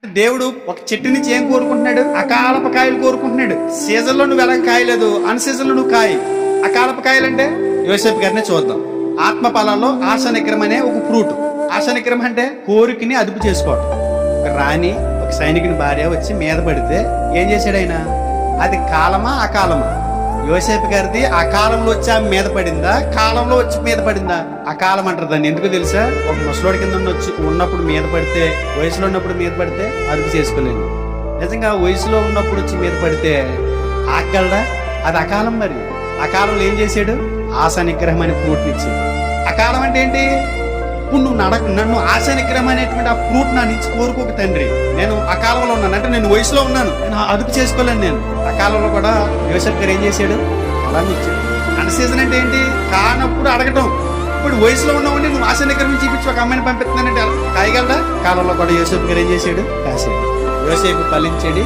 దేవుడు ఒక చెట్టు నుంచి ఏం కోరుకుంటున్నాడు? అకాలపు కాయలు కోరుకుంటున్నాడు. సీజన్ లో నువ్వు ఎలాగ కాయలేదు, అన్ సీజన్ లో నువ్వు కాయ. అకాలపు కాయలు అంటే యోసేపు గారినే చూద్దాం. ఆత్మ ఫలాల్లో ఆశ నిగ్రహం అనే ఒక ఫ్రూట్. ఆశ నిగ్రహం అంటే కోరికని అదుపు చేసుకోవటం. ఒక రాణి, ఒక సైనికుని భార్య వచ్చి మీద పడితే ఏం చేశాడు ఆయన? అది కాలమా అకాలమా? యోసేపు గారిది ఆ కాలంలో వచ్చి ఆమె మీద పడిందా, కాలంలో వచ్చి మీద పడిందా? అకాలం అంటారు దాన్ని. ఎందుకు తెలుసా? ఒక ముసలోడి కింద ఉన్నప్పుడు మీద పడితే, వయసులో ఉన్నప్పుడు మీద పడితే అదుపు చేసుకోలేదు. నిజంగా వయసులో ఉన్నప్పుడు వచ్చి మీద పడితే ఆగలడా? అది అకాలం. మరి అకాలంలో ఏం చేశాడు? ఆశ నిగ్రహం అనే ఫ్రూట్ని ఇచ్చాడు. అకాలం అంటే ఏంటి? ఇప్పుడు నువ్వు నన్ను ఆశ నిగ్రహం అనేటువంటి ఆ ఫ్రూట్ నా నుంచి కోరుకోక తండ్రి. నేను అకాలంలో ఉన్నాను అంటే నేను వయసులో ఉన్నాను, నేను అదుపు చేసుకోలేను. నేను అకాలంలో కూడా యోసేపు గారు ఏం చేశాడు? అలా ఇచ్చాడు. అన్ సీజన్ అంటే ఏంటి? కానప్పుడు అడగటం. ఇప్పుడు వయసులో ఉన్నావండి, నువ్వు ఆశ నిగ్రహం చూపించి ఒక అమ్మాయిని పంపిస్తున్నానంటే కాయగలరా? కాలంలో కూడా యోసేపు గారు ఏం చేశాడు? కాశాడు. యోసేపు ఫలించాడు,